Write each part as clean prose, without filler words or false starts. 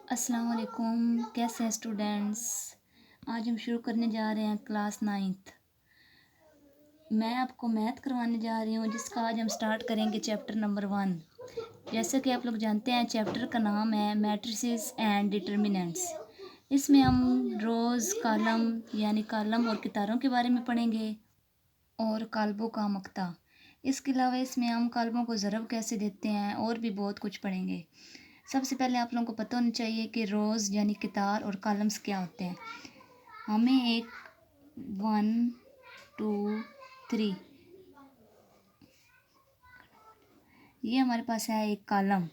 अस्सलाम वालेकुम। कैसे हैं स्टूडेंट्स? आज हम शुरू करने जा रहे हैं क्लास 9th। मैं आपको मैथ करवाने जा रही हूँ, जिसका आज हम स्टार्ट करेंगे चैप्टर नंबर 1। जैसे कि आप लोग जानते हैं, चैप्टर का नाम है मैट्रिसेस एंड डिटर्मिनेंट्स। इसमें हम रोज़ कॉलम यानी कॉलम और कितारों के बारे में पढ़ेंगे और काल्बों का मक्ता। इसके अलावा इसमें हम काल्बों को ज़रब कैसे देते हैं और भी बहुत कुछ पढ़ेंगे। सबसे पहले आप लोगों को पता होना चाहिए कि रोज़ यानी कितार और कॉलम्स क्या होते हैं। हमें एक 1 2 3 ये हमारे पास है एक कॉलम,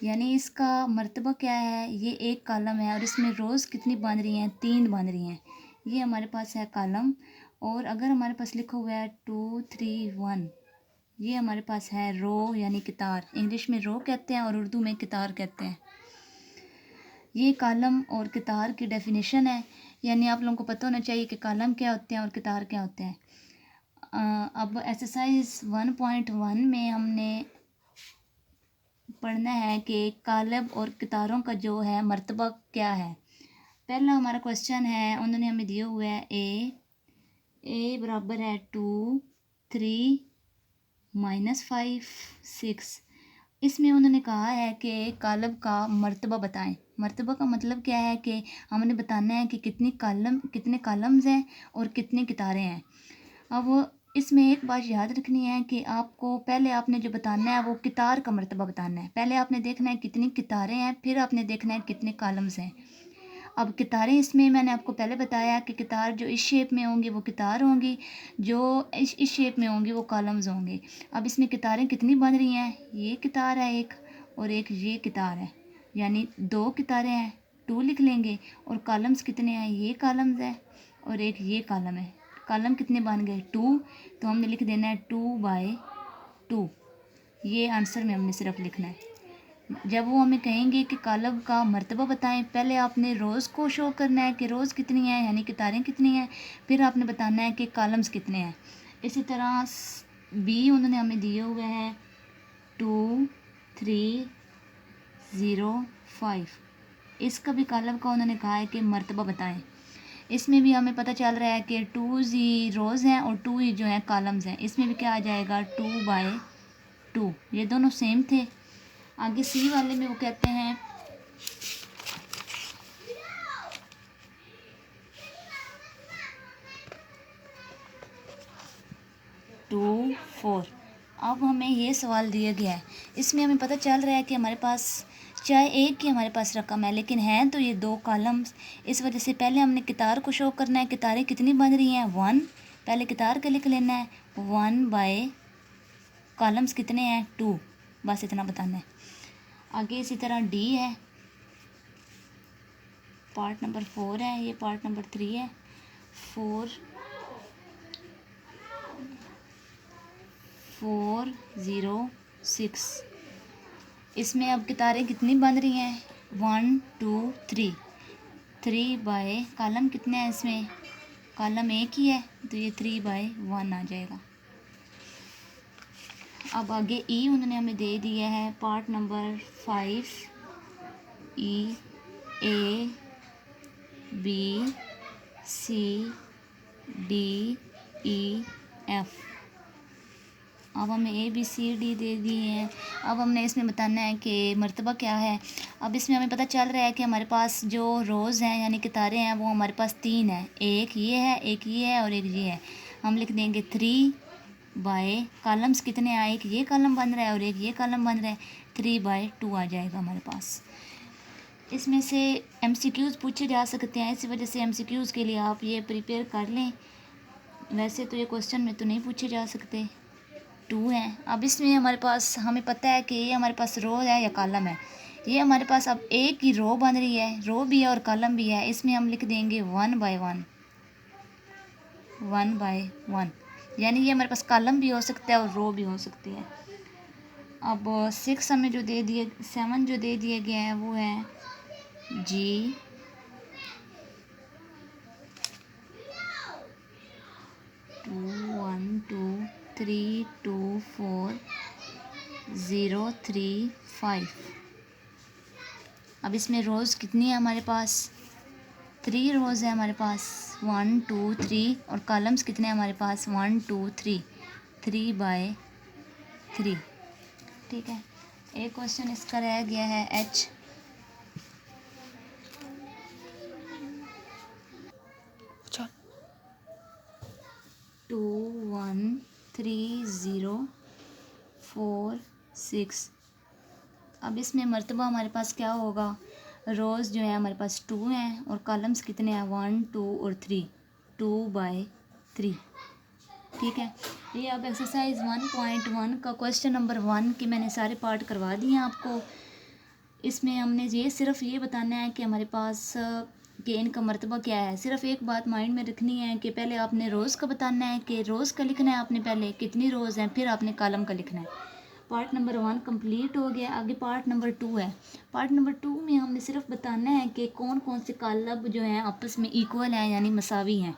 यानी इसका मर्तबा क्या है। ये एक कॉलम है और इसमें रोज़ कितनी बन रही हैं? 3 बन रही हैं। ये हमारे पास है कॉलम। और अगर हमारे पास लिखा हुआ है 2 3 1, ये हमारे पास है रो यानी कितार। इंग्लिश में रो कहते हैं और उर्दू में कितार कहते हैं। ये कॉलम और कितार की डेफिनेशन है, यानी आप लोगों को पता होना चाहिए कि कॉलम क्या होते हैं और कितार क्या होते हैं। अब एक्सरसाइज 1.1 में हमने पढ़ना है कि कॉलम और कितारों का जो है मर्तबा क्या है। पहला हमारा क्वेश्चन है, उन्होंने हमें दिया हुआ है ए बराबर है 2 3 -5 6। इसमें उन्होंने कहा है कि कॉलम का मर्तबा बताएं। मर्तबा का मतलब क्या है कि हमने बताना है कि कितने कॉलम्स हैं और कितने कितारें हैं। अब इसमें एक बात याद रखनी है कि आपको पहले आपने जो बताना है वो कितार का मर्तबा बताना है। पहले आपने देखना है कितनी कितारें हैं, फिर आपने देखना है कितने कॉलम्स हैं। अब कितारें इसमें मैंने आपको पहले बताया कि कितार जो इस शेप में होंगी वो कितार होंगी, जो इस शेप में होंगी वो कॉलम्स होंगे। अब इसमें कितारें कितनी बन रही हैं? ये कितार है एक और एक ये कितार है, यानी 2 कितारें हैं, 2 लिख लेंगे। और कॉलम्स कितने हैं? ये कॉलम्स है और एक ये कॉलम है। कॉलम कितने बन गए? 2। तो हमने लिख देना है 2/2। ये आंसर में हमने सिर्फ लिखना है। जब वो हमें कहेंगे कि कॉलम का मर्तबा बताएं, पहले आपने रोज़ को शो करना है कि रोज़ कितनी है, यानी कितारें कितनी हैं। फिर आपने बताना है कि कॉलम्स कितने हैं। इसी तरह बी उन्होंने हमें दिए हुए हैं 2 3 0 5। इसका भी कॉलम का उन्होंने कहा है कि मर्तबा बताएं। इसमें भी हमें पता चल रहा है कि 2 ही रोज़ हैं और 2 ही जो है कॉलम्स हैं। इसमें भी क्या आ जाएगा? 2/2। ये दोनों सेम थे। आगे सी वाले में वो कहते हैं 2 4। अब हमें ये सवाल दिया गया है, इसमें हमें पता चल रहा है कि हमारे पास चाहे एक ही हमारे पास रकम है, लेकिन हैं तो ये 2 कॉलम्स। इस वजह से पहले हमने कितार को शो करना है। कितारें कितनी बन रही हैं? 1। पहले कितार के लिख लेना है 1 बाय कॉलम्स कितने हैं? 2। बस इतना बताना है। आगे इसी तरह डी है, पार्ट नंबर 4 है, ये पार्ट नंबर 3 है। 4 4 0 6। इसमें अब कितारें कितनी बन रही हैं? 1 2 3। 3 बाय कॉलम कितने हैं इसमें? कॉलम एक ही है तो ये 3/1 आ जाएगा। अब आगे ई उन्होंने हमें दे दिया है, part number 5 E A B C D E F. अब हमें ए बी सी डी दे दिए हैं। अब हमने इसमें बताना है कि मर्तबा क्या है। अब इसमें हमें पता चल रहा है कि हमारे पास जो रोज़ हैं यानी कितारें हैं वो हमारे पास 3 है। एक ये है, एक ये है और एक ये है। हम लिख देंगे 3 बाय कॉलम्स कितने हैं? एक ये कॉलम बन रहा है और एक ये कॉलम बन रहा है। 3/2 आ जाएगा हमारे पास। इसमें से MCQs पूछे जा सकते हैं, इसी वजह से MCQs के लिए आप ये प्रिपेयर कर लें। वैसे तो ये क्वेश्चन में तो नहीं पूछे जा सकते। 2 हैं। अब इसमें हमारे पास हमें पता है कि ये हमारे पास रो है या कॉलम है। ये हमारे पास अब एक ही रो बन रही है, रो भी है और कॉलम भी है। इसमें हम लिख देंगे 1/1 1/1, यानी ये हमारे पास कॉलम भी हो सकता है और रो भी हो सकती है। अब 6 हमें जो दे दिए 7 जो दे दिए गए हैं वो है G 2 1 2 3 2 4 0 3 5। अब इसमें रोज़ कितनी है हमारे पास, 3 रोज़ है हमारे पास, 1 2 3, और कॉलम्स कितने हैं हमारे पास, 1 2 3, 3/3। ठीक है, एक क्वेश्चन इसका रह गया है एच। अच्छा, 2 1 3 0 4 6। अब इसमें मर्तबा हमारे पास क्या होगा, रोज़ जो है हमारे पास 2 हैं और कॉलम्स कितने हैं, 1 2 और 3, 2/3। ठीक है, ये अब एक्सरसाइज 1.1 का क्वेश्चन नंबर 1 के मैंने सारे पार्ट करवा दिए हैं आपको। इसमें हमने ये सिर्फ ये बताना है कि हमारे पास कि इनका मर्तबा क्या है। सिर्फ एक बात माइंड में रखनी है कि पहले आपने रोज़ का बताना है कि रोज़ का लिखना है आपने, पहले कितनी रोज़ हैं, फिर आपने कॉलम का लिखना है। पार्ट नंबर 1 कंप्लीट हो गया। आगे पार्ट नंबर 2 है। पार्ट नंबर 2 में हमने सिर्फ बताना है कि कौन कौन से कॉलम जो हैं आपस में इक्वल हैं, यानी मसावी हैं।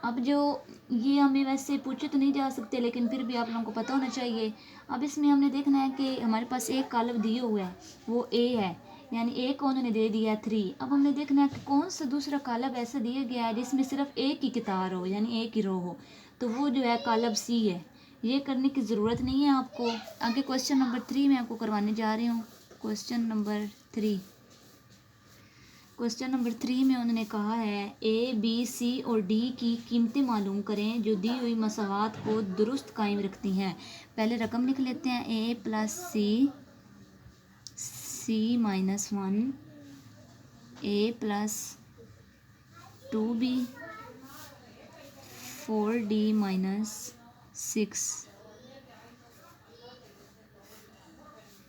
अब जो ये हमें वैसे पूछे तो नहीं जा सकते, लेकिन फिर भी आप लोगों को पता होना चाहिए। अब इसमें हमने देखना है कि हमारे पास एक कॉलम दिए हुआ है, वो ए है, यानी ए को उन्होंने दे दिया है 3। अब हमने देखना है कि कौन सा दूसरा कॉलम ऐसा दिया गया है जिसमें सिर्फ एक ही कितार हो, यानी एक ही रो हो, तो वो जो है कॉलम सी है। ये करने की ज़रूरत नहीं है आपको। आगे क्वेश्चन नंबर 3 मैं आपको करवाने जा रही हूँ। क्वेश्चन नंबर 3, क्वेश्चन नंबर 3 में उन्होंने कहा है ए बी सी और डी की कीमतें मालूम करें जो दी हुई मसावात को दुरुस्त कायम रखती हैं। पहले रकम लिख लेते हैं, A plus C, C minus 1, A plus 2b, 4d minus 6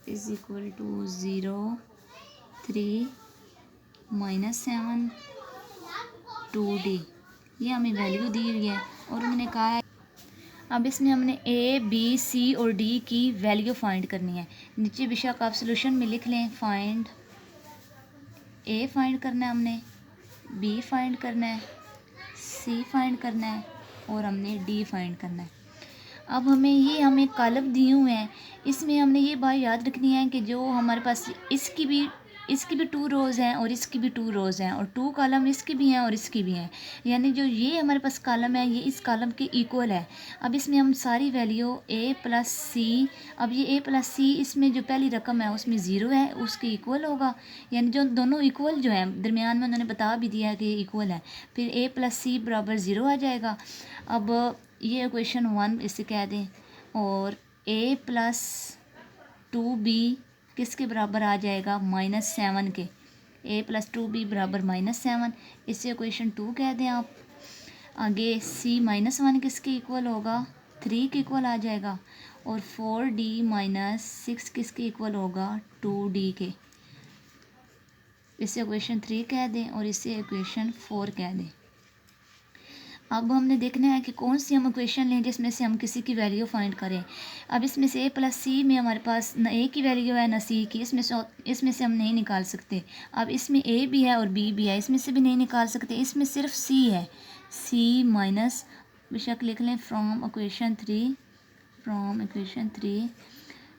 is equal to 0, 3 minus 7, 2d। ये हमें वैल्यू दी हुई है और उन्होंने कहा है अब इसमें हमने ए बी सी और डी की वैल्यू फाइंड करनी है। नीचे बेशक आप सोल्यूशन में लिख लें, फाइंड ए फाइंड करना है हमने, बी फाइंड करना है, सी फाइंड करना है और हमने डी फाइंड करना है। अब हमें कॉलम दिए हुए हैं, इसमें हमने ये बात याद रखनी है कि जो हमारे पास इसकी भी 2 रोज़ हैं और इसकी भी 2 रोज़ हैं, और 2 कॉलम इसकी भी हैं और इसकी भी हैं, यानी जो ये हमारे पास कॉलम है ये इस कॉलम के इक्वल है। अब इसमें हम सारी वैल्यू ए प्लस सी, अब ये ए प्लस सी इसमें जो पहली रकम है उसमें 0 है, उसके इक्वल होगा, यानी जो दोनों इक्वल जो है दरमियान में उन्होंने बता भी दिया कि इक्वल है, फिर ए प्लस सी बराबर 0 आ जाएगा। अब ये इक्वेशन 1 इसे कह दें, और a प्लस 2b किसके बराबर आ जाएगा, -7 के। a प्लस 2b बराबर -7, इसे इक्वेशन 2 कह दें आप। आगे c -1 किसके इक्वल होगा, 3 के इक्वल आ जाएगा, और 4d माइनस 6 किसके इक्वल होगा, 2d के। इसे इक्वेशन 3 कह दें और इसे इक्वेशन 4 कह दें। अब हमने देखना है कि कौन सी हम इक्वेशन लें जिसमें से हम किसी की वैल्यू फाइंड करें। अब इसमें से ए प्लस सी में हमारे पास न ए की वैल्यू है न सी की, इसमें से हम नहीं निकाल सकते। अब इसमें ए भी है और बी भी है, इसमें से भी नहीं निकाल सकते। इसमें सिर्फ सी है, सी माइनस बेशक लिख लें from equation 3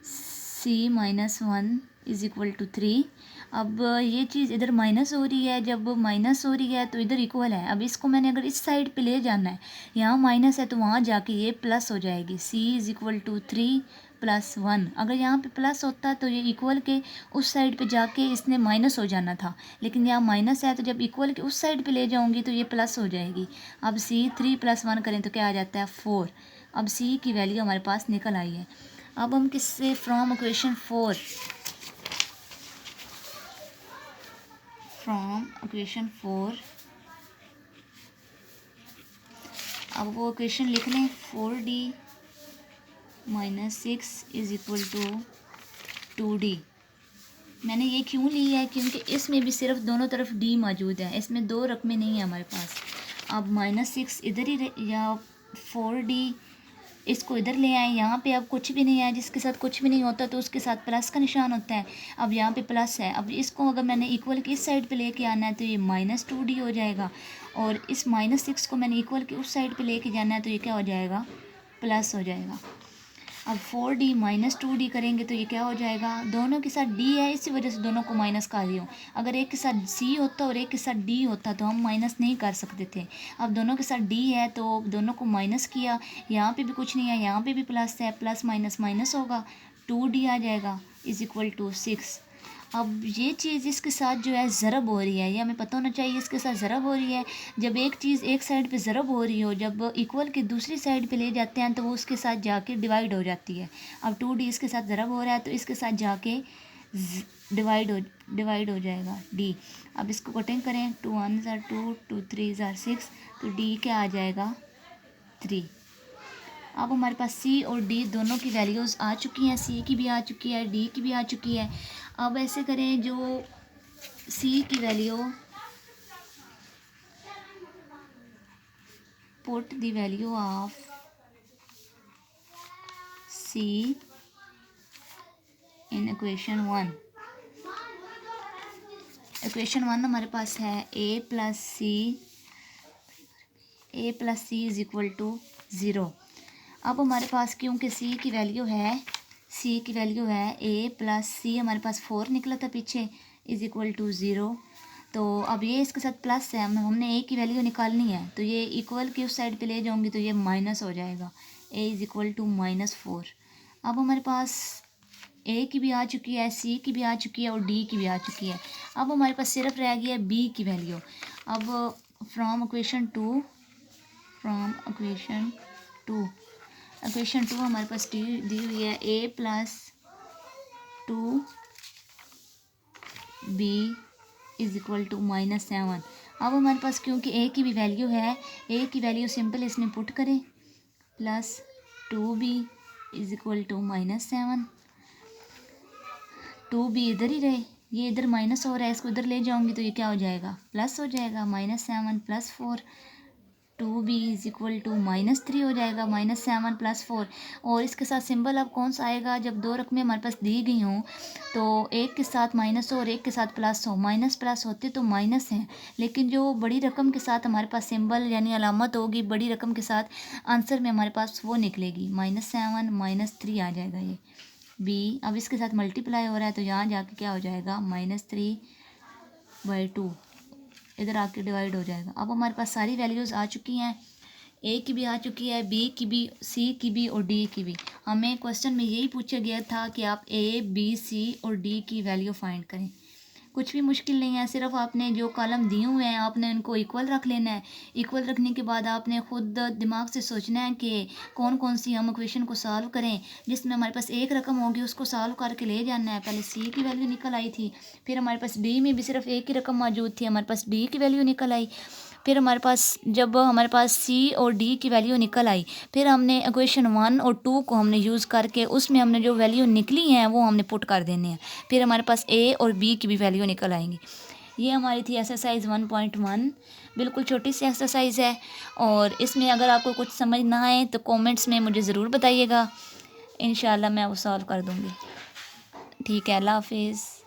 C -1 is equal to 3। अब ये चीज़ इधर माइनस हो रही है, जब माइनस हो रही है तो इधर इक्वल है। अब इसको मैंने अगर इस साइड पे ले जाना है, यहाँ माइनस है तो वहाँ जाके ये प्लस हो जाएगी, c इज़ इक्वल टू 3 + 1। अगर यहाँ पे प्लस होता तो ये इक्वल के उस साइड पे जाके इसने माइनस हो जाना था, लेकिन यहाँ माइनस है तो जब इक्वल के उस साइड पे ले जाऊँगी तो ये प्लस हो जाएगी। अब c 3 + 1 करें तो क्या आ जाता है, 4। अब c की वैल्यू हमारे पास निकल आई है। अब हम किससे, फ्रॉम इक्वेशन 4 अब वो इक्वेशन लिख लें, 4d minus 6 is equal to 2d। मैंने ये क्यों ली है, क्योंकि इसमें भी सिर्फ दोनों तरफ d मौजूद है, इसमें 2 रकमें नहीं है हमारे पास। अब -6 इधर ही या 4d इसको इधर ले आए, यहाँ पे अब कुछ भी नहीं है, जिसके साथ कुछ भी नहीं होता तो उसके साथ प्लस का निशान होता है। अब यहाँ पे प्लस है, अब इसको अगर मैंने इक्वल के इस साइड पे लेके आना है तो ये -2d हो जाएगा, और इस -6 को मैंने इक्वल के उस साइड पे लेके जाना है तो ये क्या हो जाएगा, प्लस हो जाएगा। अब 4D माइनस 2D करेंगे तो ये क्या हो जाएगा, दोनों के साथ D है इसी वजह से दोनों को माइनस कर रही हूँ। अगर एक के साथ C होता और एक के साथ D होता तो हम माइनस नहीं कर सकते थे। अब दोनों के साथ D है तो दोनों को माइनस किया, यहाँ पे भी कुछ नहीं है, यहाँ पे भी प्लस है, प्लस माइनस माइनस होगा, 2D आ जाएगा इज इक्वल टू 6। अब ये चीज़ इसके साथ जो है ज़रब हो रही है, ये हमें पता होना चाहिए इसके साथ ज़रब हो रही है। जब एक चीज़ एक साइड पे ज़रब हो रही हो, जब इक्वल के दूसरी साइड पे ले जाते हैं तो वो उसके साथ जाके डिवाइड हो जाती है। अब 2D इसके साथ ज़रब हो रहा है तो इसके साथ जाके डिवाइड हो जाएगा D। अब इसको कटिंग करें, 2 1s are 2, 2 3s are 6, तो D क्या आ जाएगा 3। अब हमारे पास C और D दोनों की वैल्यूज़ आ चुकी हैं, C की भी आ चुकी है, D की भी आ चुकी है। अब ऐसे करें, जो C की value, put the value of C in equation 1। Equation 1 हमारे पास है a plus C is equal to 0। अब हमारे पास क्योंकि C की वैल्यू है a प्लस सी, हमारे पास 4 निकला था पीछे, इज़ इक्वल टू 0। तो अब ये इसके साथ प्लस है, हमने a की वैल्यू निकालनी है तो ये इक्वल की उस साइड पे ले जाऊंगी तो ये माइनस हो जाएगा, a इज़ इक्वल टू -4। अब हमारे पास a की भी आ चुकी है, C की भी आ चुकी है और D की भी आ चुकी है। अब हमारे पास सिर्फ रह गया B की वैल्यू। अब फ्रॉम इक्वेशन टू हमारे पास दी हुई है a plus 2b is equal to -7। अब हमारे पास क्योंकि a की भी वैल्यू है, a की वैल्यू सिंपल इसमें पुट करें, plus 2b is equal to -7। 2b इधर ही रहे, ये इधर माइनस हो रहा है, इसको इधर ले जाऊंगी तो ये क्या हो जाएगा, प्लस हो जाएगा, -7 plus 4, 2b is equal to -3 हो जाएगा, -7 प्लस 4। और इसके साथ सिंबल अब कौन सा आएगा, जब दो रकमें हमारे पास दी गई हों तो एक के साथ माइनस हो और एक के साथ प्लस हो, माइनस प्लस होते तो माइनस है, लेकिन जो बड़ी रकम के साथ हमारे पास सिंबल यानी अलामत होगी बड़ी रकम के साथ, आंसर में हमारे पास वो निकलेगी, -7 -3 आ जाएगा ये b। अब इसके साथ मल्टीप्लाई हो रहा है तो यहाँ जाके क्या हो जाएगा, -3/2 इधर आके डिवाइड हो जाएगा। अब हमारे पास सारी वैल्यूज़ आ चुकी हैं, a की भी आ चुकी है, b की भी, c की भी और d की भी। हमें क्वेश्चन में यही पूछा गया था कि आप a b c और d की वैल्यू फाइंड करें। कुछ भी मुश्किल नहीं है, सिर्फ आपने जो कॉलम दिए हुए हैं आपने उनको इक्वल रख लेना है। इक्वल रखने के बाद आपने खुद दिमाग से सोचना है कि कौन कौन सी हम इक्वेशन को सॉल्व करें, जिसमें हमारे पास एक रकम होगी उसको सॉल्व करके ले जाना है। पहले सी की वैल्यू निकल आई थी, फिर हमारे पास डी में भी सिर्फ एक ही रकम मौजूद थी, हमारे पास डी की वैल्यू निकल आई। फिर हमारे पास जब हमारे पास सी और डी की वैल्यू निकल आई, फिर हमने इक्वेशन 1 और 2 को हमने यूज़ करके उसमें हमने जो वैल्यू निकली हैं वो हमने पुट कर देने हैं, फिर हमारे पास ए और बी की भी वैल्यू निकल आएंगी। ये हमारी थी एक्सरसाइज 1.1, बिल्कुल छोटी सी एक्सरसाइज है। और इसमें अगर आपको कुछ समझ ना आए तो कमेंट्स में मुझे ज़रूर बताइएगा, इंशाल्लाह मैं वो सॉल्व कर दूँगी। ठीक है, अल्लाह हाफिज़।